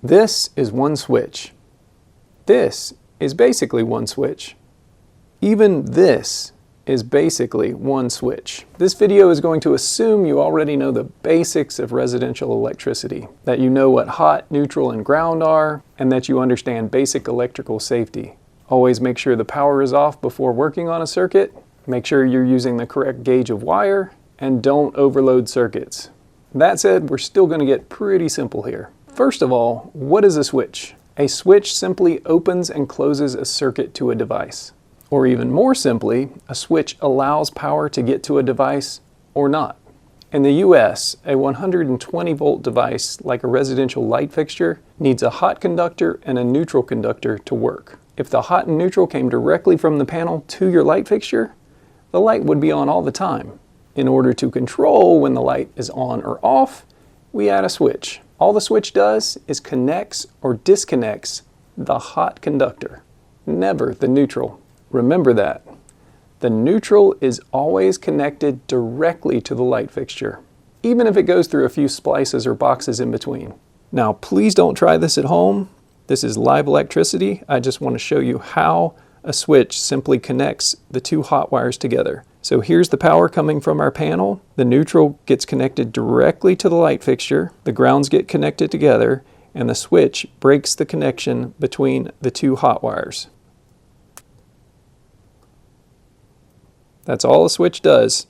This is one switch. This is basically one switch. Even this is basically one switch. This video is going to assume you already know the basics of residential electricity, that you know what hot, neutral, and ground are, and that you understand basic electrical safety. Always make sure the power is off before working on a circuit, make sure you're using the correct gauge of wire, and don't overload circuits. That said, we're still going to get pretty simple here. First of all, what is a switch? A switch simply opens and closes a circuit to a device. Or even more simply, a switch allows power to get to a device or not. In the US, a 120 volt device like a residential light fixture needs a hot conductor and a neutral conductor to work. If the hot and neutral came directly from the panel to your light fixture, the light would be on all the time. In order to control when the light is on or off, we add a switch. All the switch does is connects or disconnects the hot conductor, never the neutral. Remember that. The neutral is always connected directly to the light fixture, even if it goes through a few splices or boxes in between. Now, please don't try this at home. This is live electricity. I just want to show you how a switch simply connects the two hot wires together. So here's the power coming from our panel. The neutral gets connected directly to the light fixture. The grounds get connected together, and the switch breaks the connection between the two hot wires. That's all a switch does,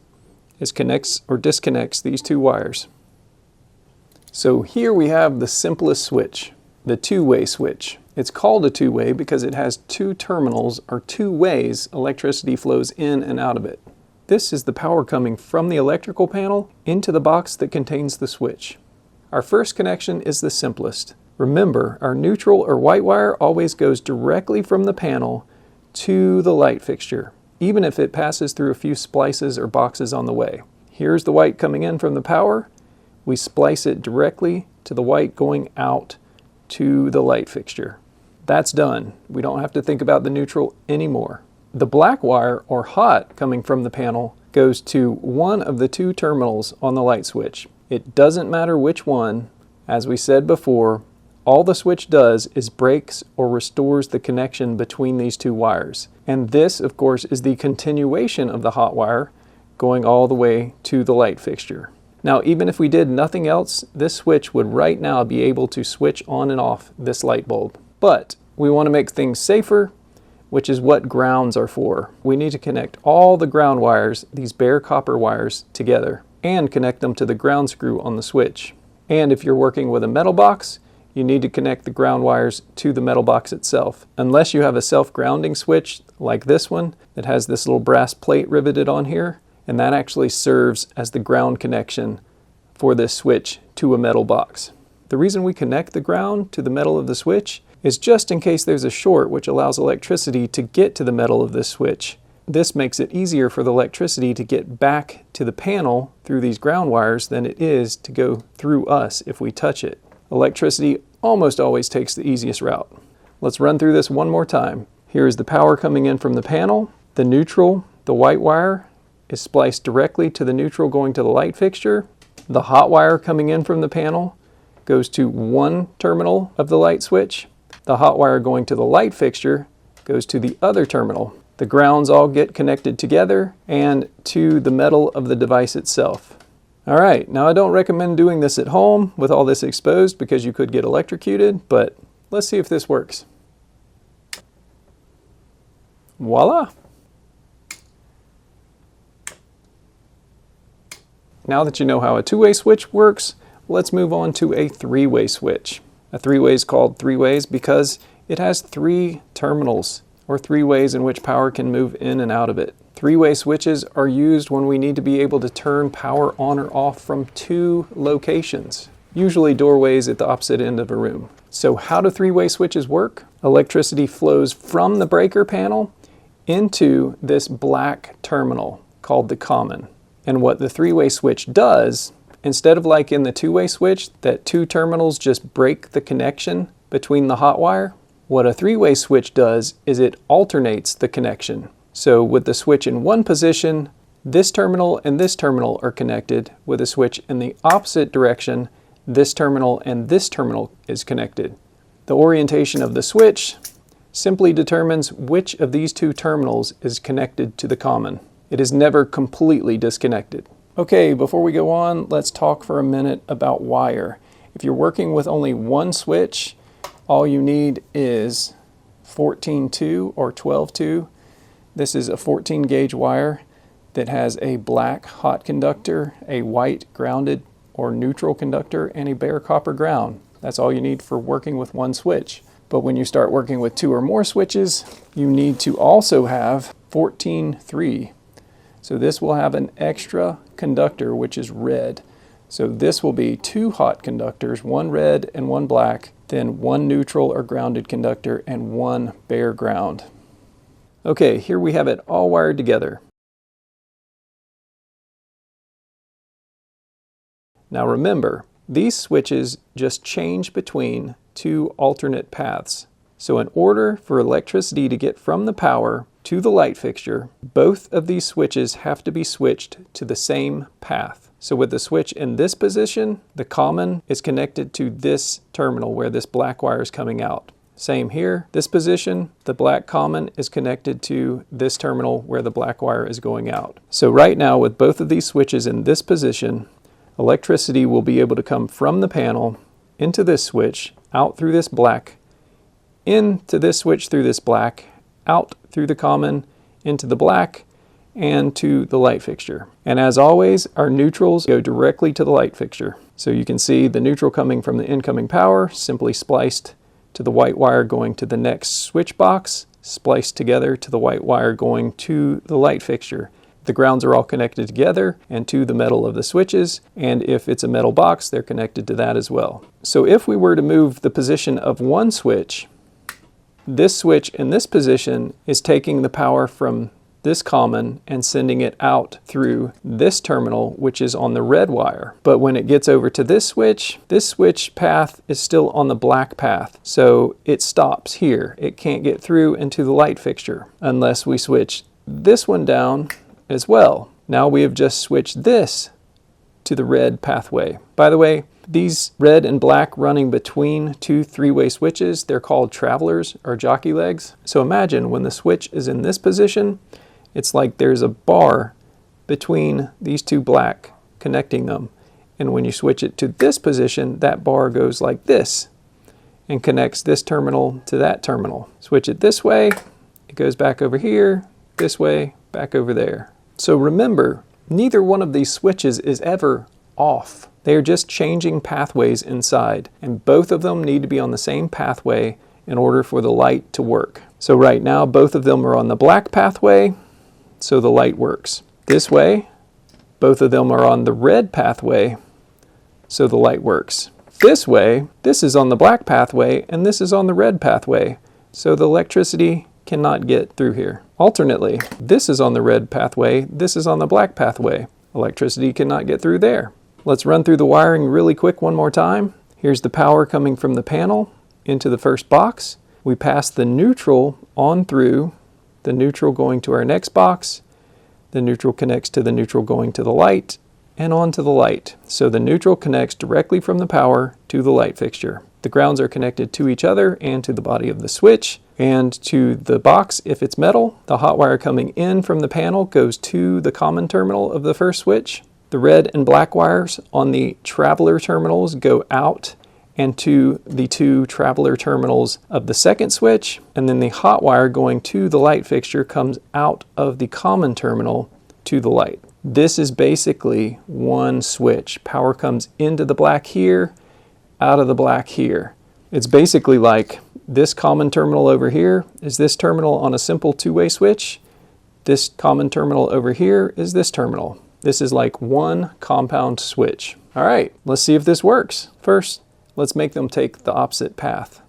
is connects or disconnects these two wires. So here we have the simplest switch, the two-way switch. It's called a two-way because it has two terminals or two ways electricity flows in and out of it. This is the power coming from the electrical panel into the box that contains the switch. Our first connection is the simplest. Remember, our neutral or white wire always goes directly from the panel to the light fixture, even if it passes through a few splices or boxes on the way. Here's the white coming in from the power. We splice it directly to the white going out to the light fixture. That's done. We don't have to think about the neutral anymore. The black wire, or hot, coming from the panel goes to one of the two terminals on the light switch. It doesn't matter which one. As we said before, all the switch does is breaks or restores the connection between these two wires. And this, of course, is the continuation of the hot wire going all the way to the light fixture. Now, even if we did nothing else, this switch would right now be able to switch on and off this light bulb. But we want to make things safer, which is what grounds are for. We need to connect all the ground wires, these bare copper wires, together and connect them to the ground screw on the switch. And if you're working with a metal box, you need to connect the ground wires to the metal box itself. Unless you have a self-grounding switch like this one that has this little brass plate riveted on here, and that actually serves as the ground connection for this switch to a metal box. The reason we connect the ground to the metal of the switch is just in case there's a short which allows electricity to get to the metal of this switch. This makes it easier for the electricity to get back to the panel through these ground wires than it is to go through us if we touch it. Electricity almost always takes the easiest route. Let's run through this one more time. Here is the power coming in from the panel. The neutral, the white wire, is spliced directly to the neutral going to the light fixture. The hot wire coming in from the panel goes to one terminal of the light switch. The hot wire going to the light fixture goes to the other terminal. The grounds all get connected together and to the metal of the device itself. All right, now I don't recommend doing this at home with all this exposed because you could get electrocuted, but let's see if this works. Voila! Now that you know how a two-way switch works, let's move on to a three-way switch. A three-way is called three-ways because it has three terminals, or three ways in which power can move in and out of it. Three-way switches are used when we need to be able to turn power on or off from two locations, usually doorways at the opposite end of a room. So how do three-way switches work? Electricity flows from the breaker panel into this black terminal called the common. And what the three-way switch does, instead of like in the two-way switch, that two terminals just break the connection between the hot wire, what a three-way switch does is it alternates the connection. So with the switch in one position, this terminal and this terminal are connected. With a switch in the opposite direction, this terminal and this terminal is connected. The orientation of the switch simply determines which of these two terminals is connected to the common. It is never completely disconnected. Okay, before we go on, let's talk for a minute about wire. If you're working with only one switch, all you need is 14-2 or 12-2. This is a 14 gauge wire that has a black hot conductor, a white grounded or neutral conductor, and a bare copper ground. That's all you need for working with one switch. But when you start working with two or more switches, you need to also have 14-3. So this will have an extra conductor, which is red. So this will be two hot conductors, one red and one black, then one neutral or grounded conductor and one bare ground. Okay, here we have it all wired together. Now remember, these switches just change between two alternate paths. So in order for electricity to get from the power to the light fixture, both of these switches have to be switched to the same path. So with the switch in this position, the common is connected to this terminal where this black wire is coming out. Same here, this position, the black common is connected to this terminal where the black wire is going out. So right now with both of these switches in this position, electricity will be able to come from the panel into this switch, out through this black, into this switch through this black, out through the common, into the black, and to the light fixture. And as always, our neutrals go directly to the light fixture. So you can see the neutral coming from the incoming power, simply spliced to the white wire going to the next switch box, spliced together to the white wire going to the light fixture. The grounds are all connected together and to the metal of the switches, and if it's a metal box, they're connected to that as well. So if we were to move the position of one switch, this switch in this position is taking the power from this common and sending it out through this terminal, which is on the red wire. But when it gets over to this switch path is still on the black path. So it stops here. It can't get through into the light fixture unless we switch this one down as well. Now we have just switched this to the red pathway. By the way, these red and black running between two three-way switches, they're called travelers or jockey legs. So imagine when the switch is in this position, it's like there's a bar between these two black connecting them. And when you switch it to this position, that bar goes like this and connects this terminal to that terminal. Switch it this way, it goes back over here, this way, back over there. So remember, neither one of these switches is ever off. They are just changing pathways inside, and both of them need to be on the same pathway in order for the light to work. So right now, both of them are on the black pathway, so the light works. This way, both of them are on the red pathway, so the light works. This way, this is on the black pathway, and this is on the red pathway, so the electricity cannot get through here. Alternately, this is on the red pathway, this is on the black pathway. Electricity cannot get through there. Let's run through the wiring really quick one more time. Here's the power coming from the panel into the first box. We pass the neutral on through, the neutral going to our next box. The neutral connects to the neutral going to the light and on to the light. So the neutral connects directly from the power to the light fixture. The grounds are connected to each other and to the body of the switch and to the box if it's metal. The hot wire coming in from the panel goes to the common terminal of the first switch. The red and black wires on the traveler terminals go out and to the two traveler terminals of the second switch, and then the hot wire going to the light fixture comes out of the common terminal to the light. This is basically one switch. Power comes into the black here, out of the black here. It's basically like this common terminal over here is this terminal on a simple two-way switch. This common terminal over here is this terminal. This is like one compound switch. All right, let's see if this works. First, let's make them take the opposite path.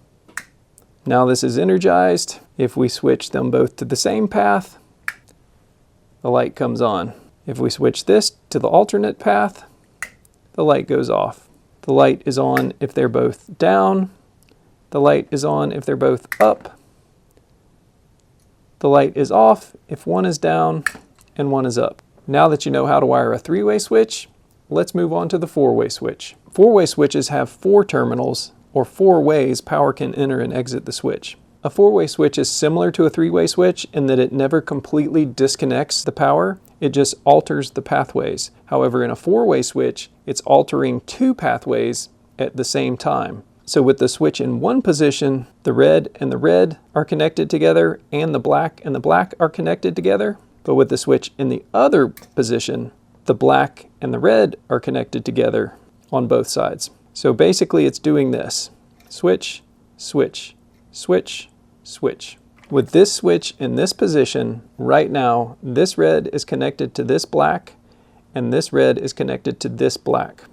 Now this is energized. If we switch them both to the same path, the light comes on. If we switch this to the alternate path, the light goes off. The light is on if they're both down. The light is on if they're both up. The light is off if one is down and one is up. Now that you know how to wire a three-way switch, let's move on to the four-way switch. Four-way switches have four terminals, or 4 ways power can enter and exit the switch. A 4-way switch is similar to a 3-way switch in that it never completely disconnects the power, it just alters the pathways. However, in a 4-way switch, it's altering 2 pathways at the same time. So with the switch in one position, the red and the red are connected together and the black are connected together. But with the switch in the other position, the black and the red are connected together on both sides. So basically it's doing this: switch, switch, switch, switch. With this switch in this position, right now, this red is connected to this black, and this red is connected to this black.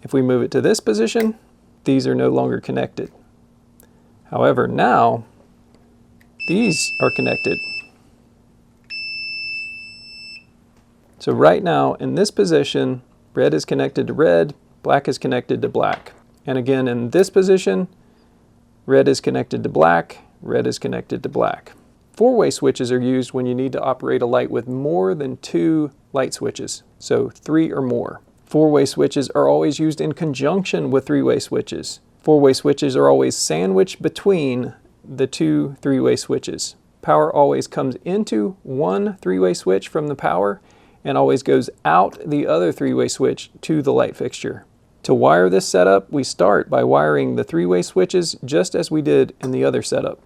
If we move it to this position, these are no longer connected. However, now, these are connected. So right now, in this position, red is connected to red, black is connected to black. And again, in this position, red is connected to black, red is connected to black. 4-way switches are used when you need to operate a light with more than 2 light switches, so 3 or more. 4-way switches are always used in conjunction with 3-way switches. 4-way switches are always sandwiched between the 2 3-way switches. Power always comes into one 3-way switch from the power and always goes out the other 3-way switch to the light fixture. To wire this setup, we start by wiring the 3-way switches just as we did in the other setup.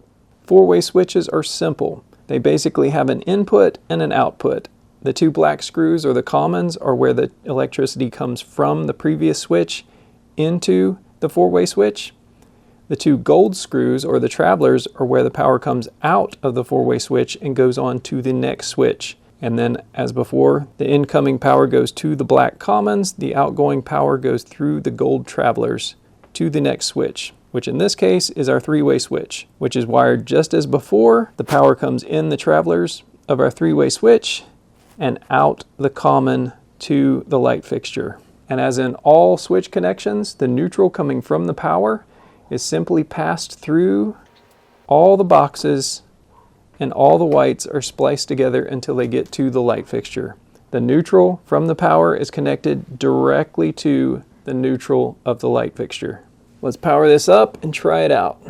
4-way switches are simple. They basically have an input and an output. The 2 black screws, or the commons, are where the electricity comes from the previous switch into the 4-way switch. The 2 gold screws, or the travelers, are where the power comes out of the 4-way switch and goes on to the next switch. And then, as before, the incoming power goes to the black commons, the outgoing power goes through the gold travelers to the next switch, which in this case is our 3-way switch, which is wired just as before. The power comes in the travelers of our 3-way switch and out the common to the light fixture. And as in all switch connections, the neutral coming from the power is simply passed through all the boxes, and all the whites are spliced together until they get to the light fixture. The neutral from the power is connected directly to the neutral of the light fixture. Let's power this up and try it out.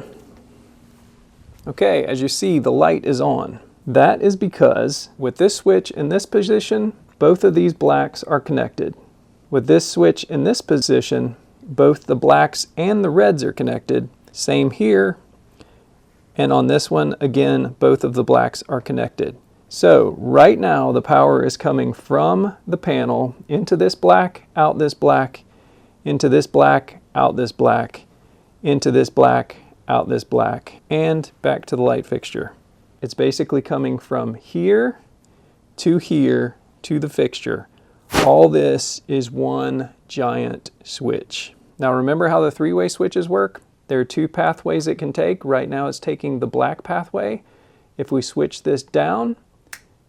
Okay, as you see, the light is on. That is because with this switch in this position, both of these blacks are connected. With this switch in this position, both the blacks and the reds are connected. Same here. And on this one, again, both of the blacks are connected. So right now the power is coming from the panel into this black, out this black, into this black, out this black, into this black, out this black, and back to the light fixture. It's basically coming from here to the fixture. All this is one giant switch. Now remember how the 3-way switches work? There are 2 pathways it can take. Right now it's taking the black pathway. If we switch this down,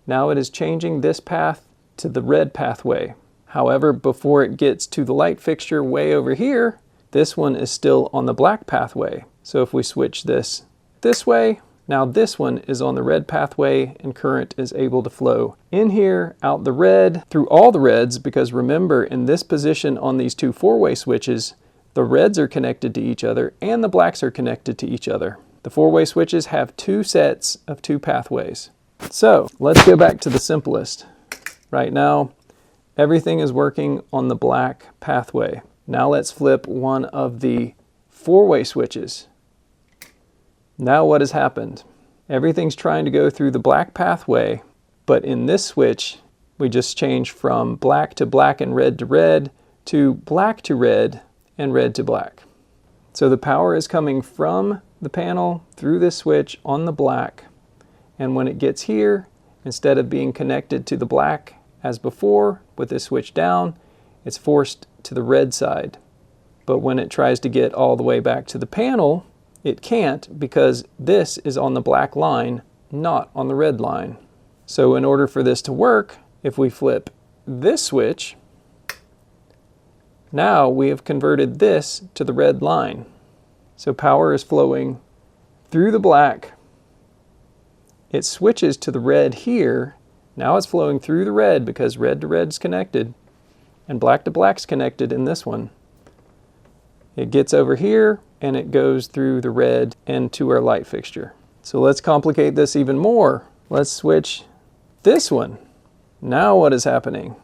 now it is changing this path to the red pathway. However, before it gets to the light fixture way over here, this one is still on the black pathway. So if we switch this way, now this one is on the red pathway and current is able to flow in here, out the red, through all the reds, because remember, in this position on these 2 4-way switches, the reds are connected to each other and the blacks are connected to each other. The 4-way switches have 2 sets of 2 pathways. So let's go back to the simplest. Right now, everything is working on the black pathway. Now let's flip one of the 4-way switches. Now what has happened? Everything's trying to go through the black pathway, but in this switch, we just changed from black to black and red to red to black to red and red to black. So the power is coming from the panel through this switch on the black, and when it gets here, instead of being connected to the black as before with this switch down, it's forced to the red side. But when it tries to get all the way back to the panel, it can't, because this is on the black line, not on the red line. So in order for this to work, if we flip this switch, now we have converted this to the red line. So power is flowing through the black. It switches to the red here. Now it's flowing through the red because red to red is connected. and black to black's connected in this one. It gets over here and it goes through the red and to our light fixture. So let's complicate this even more. Let's switch this one. Now what is happening?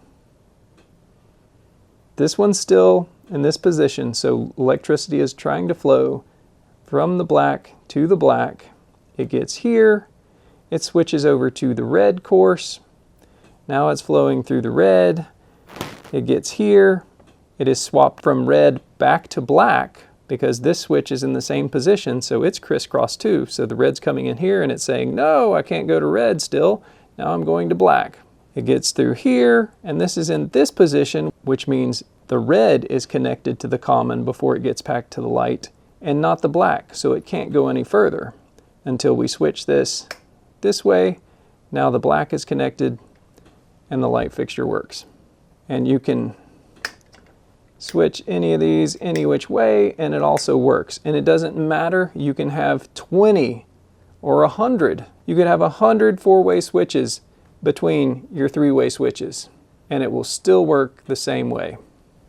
This one's still in this position, so electricity is trying to flow from the black to the black. It gets here, it switches over to the red course. Now it's flowing through the red. It gets here, it is swapped from red back to black because this switch is in the same position, so it's crisscrossed too. So the red's coming in here and it's saying, no, I can't go to red still. Now I'm going to black. It gets through here, and this is in this position, which means the red is connected to the common before it gets back to the light, and not the black, so it can't go any further until we switch this way. Now the black is connected and the light fixture works. And you can switch any of these any which way and it also works. And it doesn't matter, you can have 20 or 100. You could have 100 four-way switches between your three-way switches and it will still work the same way.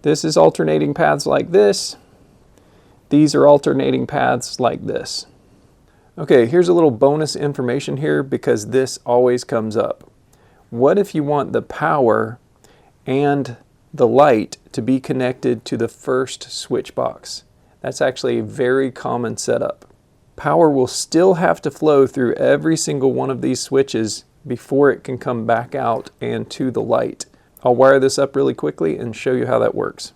This is alternating paths like this. These are alternating paths like this. Okay, here's a little bonus information here because this always comes up. What if you want the power and the light to be connected to the first switch box? That's actually a very common setup. Power will still have to flow through every single one of these switches before it can come back out and to the light. I'll wire this up really quickly and show you how that works.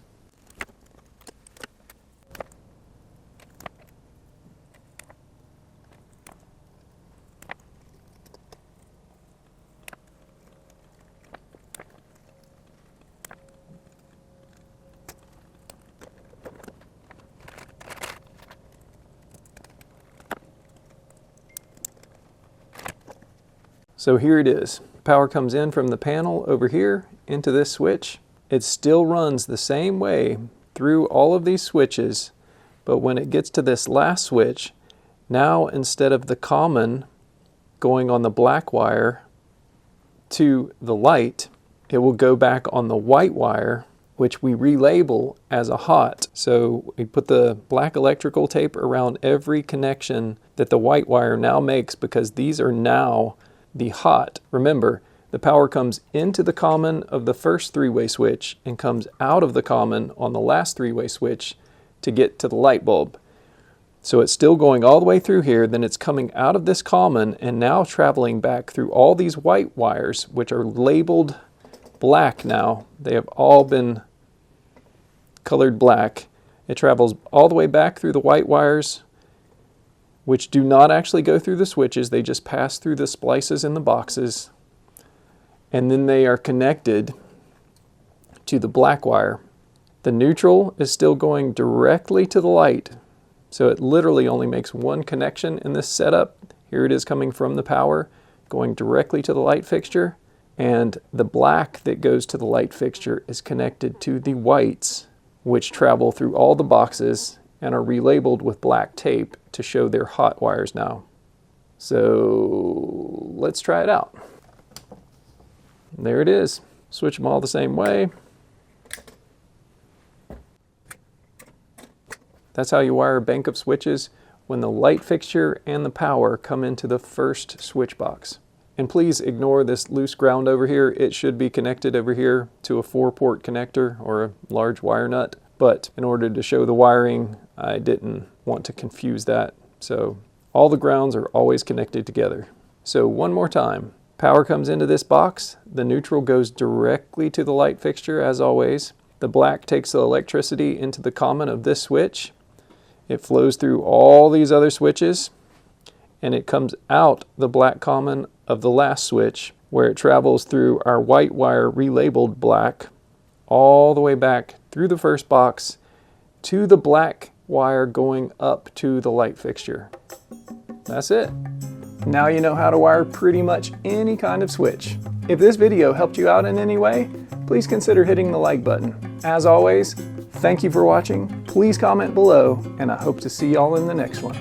So here it is. Power comes in from the panel over here into this switch. It still runs the same way through all of these switches, but when it gets to this last switch, now instead of the common going on the black wire to the light, it will go back on the white wire, which we relabel as a hot. So we put the black electrical tape around every connection that the white wire now makes because these are now the hot. Remember, the power comes into the common of the first three-way switch and comes out of the common on the last three-way switch to get to the light bulb. So it's still going all the way through here, then it's coming out of this common and now traveling back through all these white wires, which are labeled black now. They have all been colored black. It travels all the way back through the white wires, which do not actually go through the switches. They just pass through the splices in the boxes. And then they are connected to the black wire. The neutral is still going directly to the light. So it literally only makes one connection in this setup. Here it is coming from the power, going directly to the light fixture. And the black that goes to the light fixture is connected to the whites, which travel through all the boxes and are relabeled with black tape to show they're hot wires now. So let's try it out. There it is. Switch them all the same way. That's how you wire a bank of switches when the light fixture and the power come into the first switch box. And please ignore this loose ground over here. It should be connected over here to a 4-port connector or a large wire nut. But in order to show the wiring, I didn't want to confuse that. So all the grounds are always connected together. So one more time. Power comes into this box. The neutral goes directly to the light fixture as always. The black takes the electricity into the common of this switch. It flows through all these other switches and it comes out the black common of the last switch where it travels through our white wire relabeled black all the way back through the first box to the black wire going up to the light fixture. That's it. Now you know how to wire pretty much any kind of switch. If this video helped you out in any way, please consider hitting the like button. As always, thank you for watching. Please comment below, and I hope to see y'all in the next one.